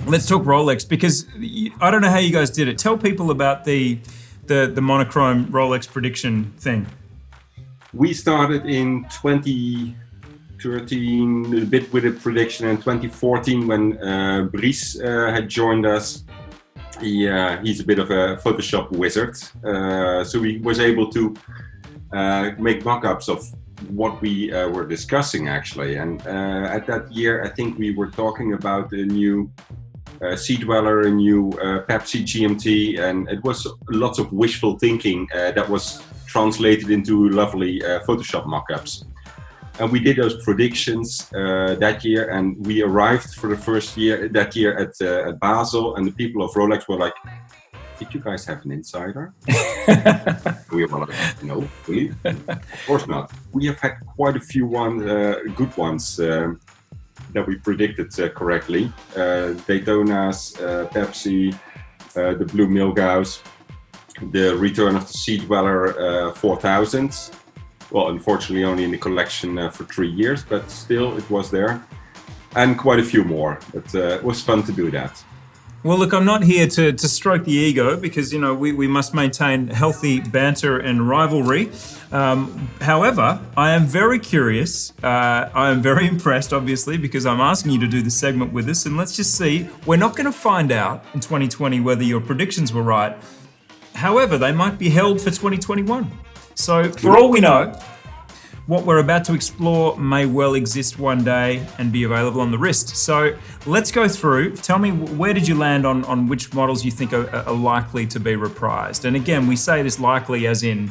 Let's talk Rolex, because I don't know how you guys did it. Tell people about the monochrome Rolex prediction thing. We started in 2013, a bit with a prediction, in 2014 when Brice had joined us. He's a bit of a Photoshop wizard, so he was able to make mock-ups of what we were discussing actually. And at that year, I think we were talking about a new Sea Dweller, a new Pepsi GMT, and it was lots of wishful thinking that was translated into lovely Photoshop mock-ups. And we did those predictions that year, and we arrived for the first year that year at Basel, and the people of Rolex were like, "Did you guys have an insider?" We were like, "No, really? Of course not." We have had quite a few good ones that we predicted correctly. Daytonas, Pepsi, the Blue Milgauss, the return of the Sea Dweller 4000. Well, unfortunately only in the collection for 3 years, but still it was there. And quite a few more, but it was fun to do that. Well, look, I'm not here to stroke the ego, because, you know, we must maintain healthy banter and rivalry. However, I am very curious. I am very impressed, obviously, because I'm asking you to do this segment with us. And let's just see. We're not going to find out in 2020 whether your predictions were right. However, they might be held for 2021. So for all we know, what we're about to explore may well exist one day and be available on the wrist. So let's go through. Tell me, where did you land on which models you think are likely to be reprised? And again, we say this likely as in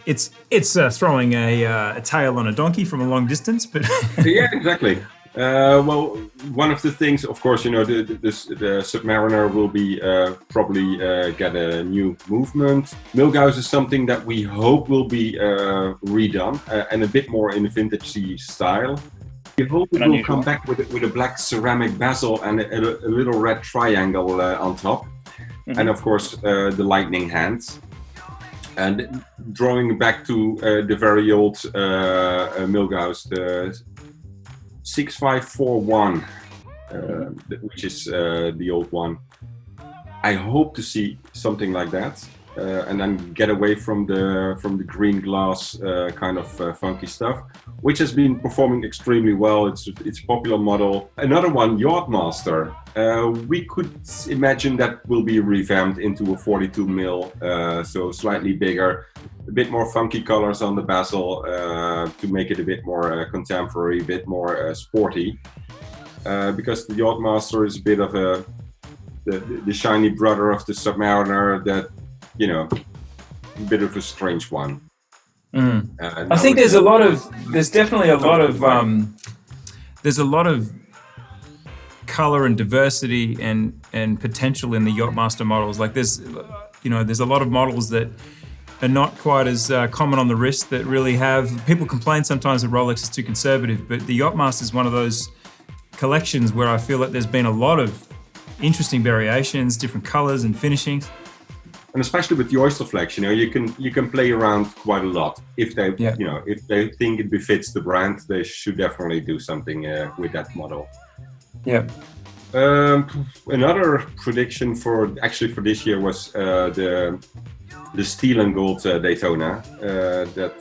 it's throwing a tail on a donkey from a long distance. But yeah, exactly. Well, one of the things, of course, you know, the Submariner will be probably get a new movement. Milgauss is something that we hope will be redone and a bit more in a vintage style. We hope it will come back with a black ceramic bezel and a little red triangle on top. Mm-hmm. And of course, the lightning hands. And drawing back to the very old Milgauss, the 6541, which is the old one. I hope to see something like that, and then get away from the green glass kind of funky stuff, which has been performing extremely well. It's a popular model. Another one, Yachtmaster. We could imagine that will be revamped into a 42 mil, so slightly bigger. A bit more funky colors on the bezel to make it a bit more contemporary, a bit more sporty. Because the Yachtmaster is a bit of the shiny brother of the Submariner, that, you know, a bit of a strange one. Mm. I think there's definitely a lot of color and diversity and potential in the Yachtmaster models. Like there's a lot of models that are not quite as common on the wrist that really have. People complain sometimes that Rolex is too conservative, but the Yachtmaster is one of those collections where I feel that there's been a lot of interesting variations, different colors and finishings. And especially with the Oyster Flex, you know, you can play around quite a lot. If they, you know, if they think it befits the brand, they should definitely do something with that model. Yeah. Another prediction for this year was the steel and gold Daytona that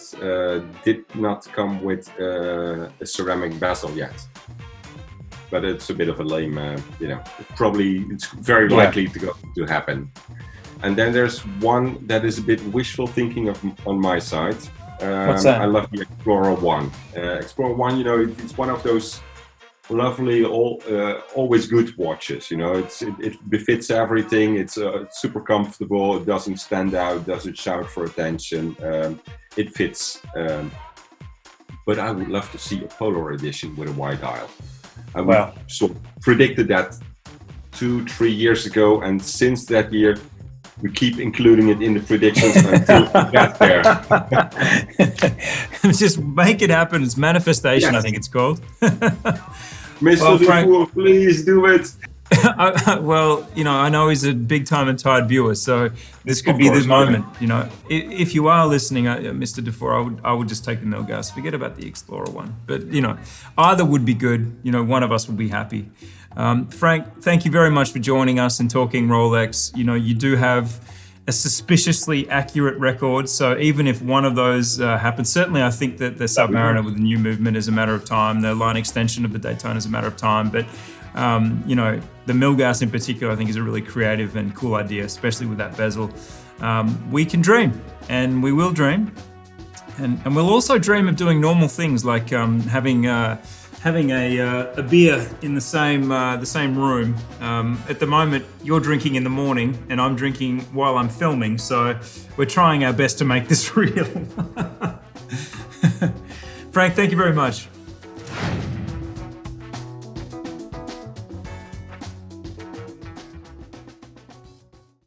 did not come with a ceramic bezel yet. But it's a bit of a lame, you know, it's very likely to happen. And then there's one that is a bit wishful thinking on my side. What's that? I love the Explorer 1. Explorer 1, you know, it's one of those lovely, always good watches. You know, it befits everything. It's super comfortable. It doesn't stand out. Doesn't shout for attention. It fits. But I would love to see a Polar edition with a wide dial. And we sort of predicted that 2-3 years ago, and since that year, we keep including it in the predictions until we get there. Just make it happen. It's manifestation, yes. I think it's called. Mr. Dufour, please do it. Well, I know he's a big Time+Tide viewer, so this could be the moment. If you are listening, Mr. Dufour, I would just take the Milgauss. Forget about the Explorer one. But either would be good. One of us will be happy. Frank, thank you very much for joining us and talking Rolex. You do have a suspiciously accurate record, so even if one of those happens, certainly I think that the Submariner with the new movement is a matter of time. The line extension of the Daytona is a matter of time, but the Milgauss in particular, I think, is a really creative and cool idea, especially with that bezel. We can dream, and we will dream, and we'll also dream of doing normal things like having a beer in the same room. At the moment, you're drinking in the morning, and I'm drinking while I'm filming. So we're trying our best to make this real. Frank, thank you very much.